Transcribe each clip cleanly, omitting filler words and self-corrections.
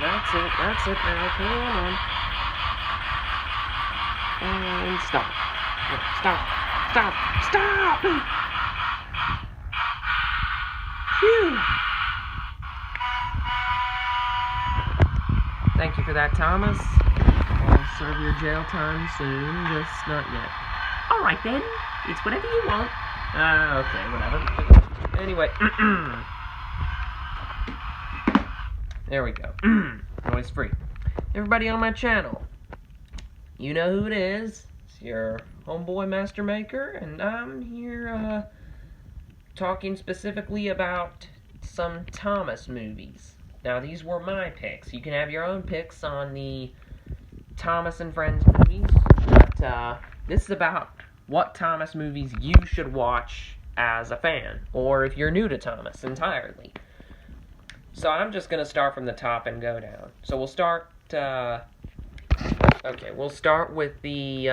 That's it now, come on. And stop. Stop! Phew. Thank you for that, Thomas. I'll serve your jail time soon, just not yet. Alright then, it's whatever you want. Okay, whatever. Anyway, there we go. Noise free. Everybody on my channel, you know who it is. It's your homeboy Master Maker, and I'm here talking specifically about some Thomas movies. Now, these were my picks. You can have your own picks on the Thomas and Friends movies, but this is about what Thomas movies you should watch as a fan, or if you're new to Thomas entirely. So I'm just going to start from the top and go down. So we'll start, we'll start with the,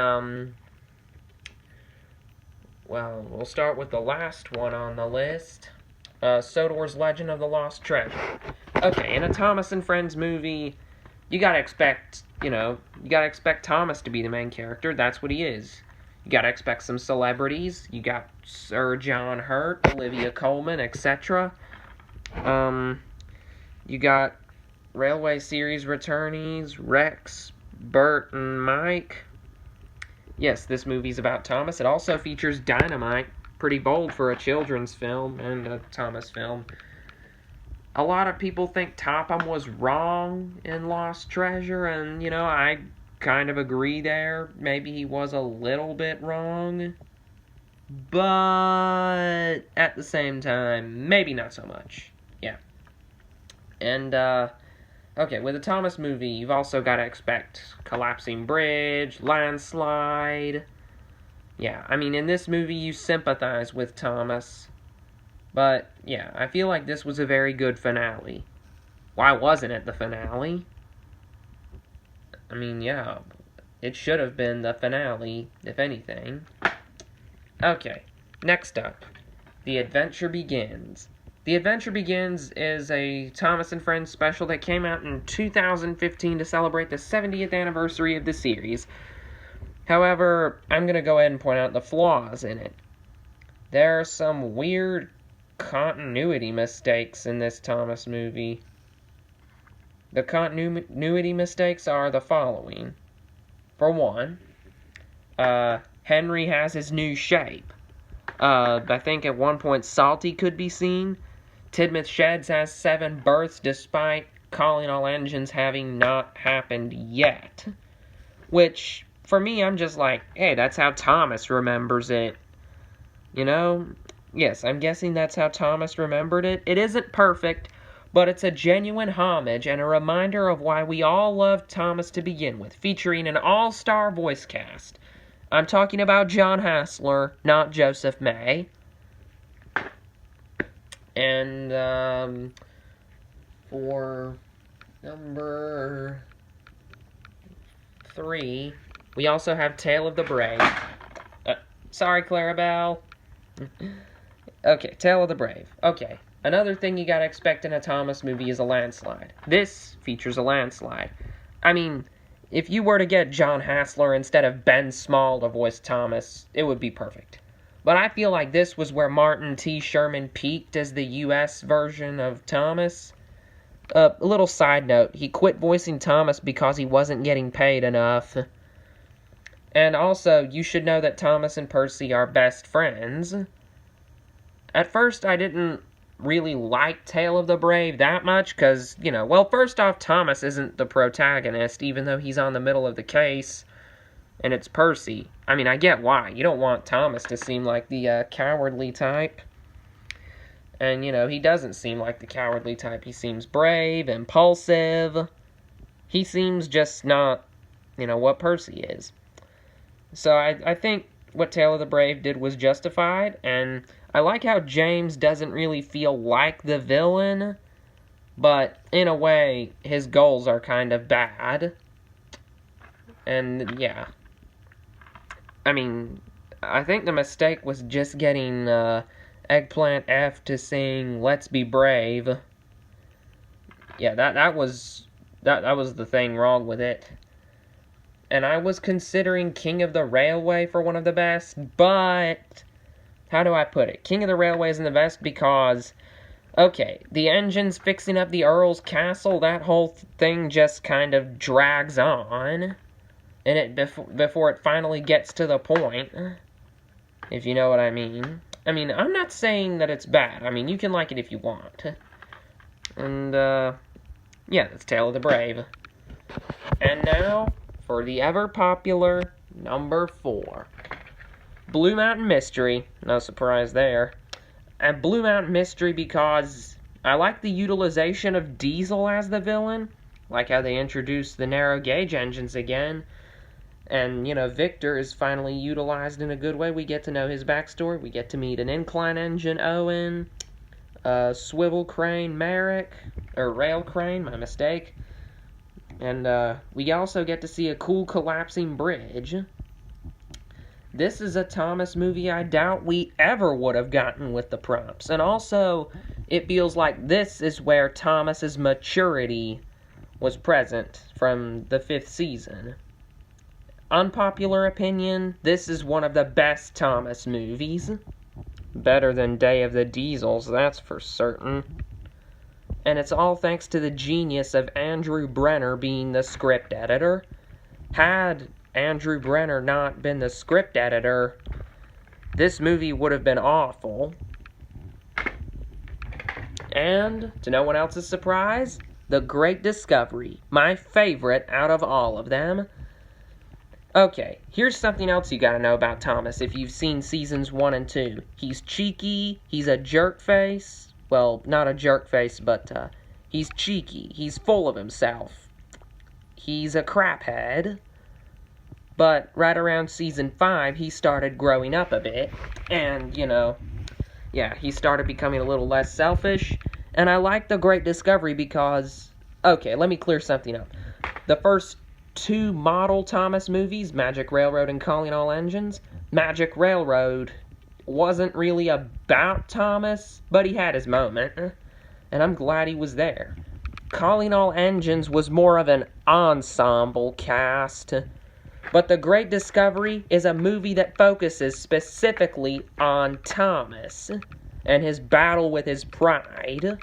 we'll start with the last one on the list, Sodor's Legend of the Lost Treasure. Okay, in a Thomas and Friends movie, you gotta expect Thomas to be the main character. That's what he is. You gotta expect some celebrities. You got Sir John Hurt, Olivia Colman, etc. You got Railway Series returnees, Rex, Bert, and Mike. Yes, this movie's about Thomas. It also features Dynamite. Pretty bold for a children's film and a Thomas film. A lot of people think Topham was wrong in Lost Treasure, and, I kind of agree there. Maybe he was a little bit wrong, but at the same time, maybe not so much. Yeah. And, okay, with a Thomas movie, you've also got to expect collapsing bridge, landslide. Yeah, I mean, in this movie, you sympathize with Thomas. But, yeah, I feel like this was a very good finale. Why wasn't it the finale? I mean, yeah, it should have been the finale, if anything. Okay, next up, The Adventure Begins. The Adventure Begins is a Thomas and Friends special that came out in 2015 to celebrate the 70th anniversary of the series. However, I'm going to go ahead and point out the flaws in it. There are some weird continuity mistakes in this Thomas movie. The continuity mistakes are the following. For one, Henry has his new shape. I think at one point Salty could be seen. Tidmouth Sheds has 7 births despite calling all engines having not happened yet. Which, for me, I'm just like, hey, that's how Thomas remembers it. Yes, I'm guessing that's how Thomas remembered it. It isn't perfect, but it's a genuine homage and a reminder of why we all loved Thomas to begin with, featuring an all-star voice cast. I'm talking about John Hassler, not Joseph May. And, for number 3, we also have Tale of the Brave. Sorry, Clarabelle. Okay, Tale of the Brave. Okay, another thing you gotta expect in a Thomas movie is a landslide. This features a landslide. I mean, if you were to get John Hassler instead of Ben Small to voice Thomas, it would be perfect. But I feel like this was where Martin T. Sherman peaked as the U.S. version of Thomas. A little side note, he quit voicing Thomas because he wasn't getting paid enough. And also, you should know that Thomas and Percy are best friends. At first, I didn't really like Tale of the Brave that much, because, first off, Thomas isn't the protagonist, even though he's on the middle of the case, and it's Percy. I mean, I get why. You don't want Thomas to seem like the cowardly type. And, he doesn't seem like the cowardly type. He seems brave, impulsive. He seems just not, what Percy is. So I think what Tale of the Brave did was justified, and I like how James doesn't really feel like the villain, but in a way, his goals are kind of bad. And, yeah. I mean, I think the mistake was just getting Eggplant F to sing Let's Be Brave. Yeah, that was That was the thing wrong with it. And I was considering King of the Railway for one of the best, but how do I put it? King of the Railway isn't the best because, okay, the engine's fixing up the Earl's castle, that whole thing just kind of drags on, and it before it finally gets to the point, if you know what I mean. I mean, I'm not saying that it's bad. I mean, you can like it if you want. And, yeah, that's Tale of the Brave. And now, for the ever-popular number 4. Blue Mountain Mystery. No surprise there. And Blue Mountain Mystery because I like the utilization of Diesel as the villain. Like how they introduced the narrow gauge engines again. And, you know, Victor is finally utilized in a good way. We get to know his backstory. We get to meet an incline engine Owen, swivel crane Merrick, or rail crane, my mistake. And we also get to see a cool collapsing bridge. This is a Thomas movie I doubt we ever would have gotten with the prompts. And also, it feels like this is where Thomas's maturity was present from the 5th season. Unpopular opinion, this is one of the best Thomas movies. Better than Day of the Diesels, that's for certain. And it's all thanks to the genius of Andrew Brenner being the script editor. Had Andrew Brenner not been the script editor, this movie would have been awful. And, to no one else's surprise, The Great Discovery, my favorite out of all of them. Okay, here's something else you gotta know about Thomas if you've seen seasons 1 and 2. He's cheeky, he's a jerk face. Well, not a jerk face, but he's cheeky, he's full of himself. He's a craphead. But right around season 5, he started growing up a bit. And, you know, yeah, he started becoming a little less selfish. And I like The Great Discovery because, okay, let me clear something up. The first 2 model Thomas movies, Magic Railroad and Calling All Engines, Magic Railroad wasn't really about Thomas, but he had his moment. And I'm glad he was there. Calling All Engines was more of an ensemble cast. But The Great Discovery is a movie that focuses specifically on Thomas and his battle with his pride.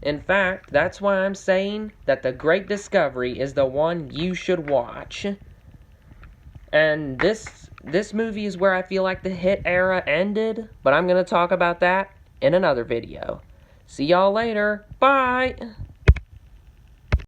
In fact, that's why I'm saying that The Great Discovery is the one you should watch. And this movie is where I feel like the hit era ended, but I'm going to talk about that in another video. See y'all later. Bye!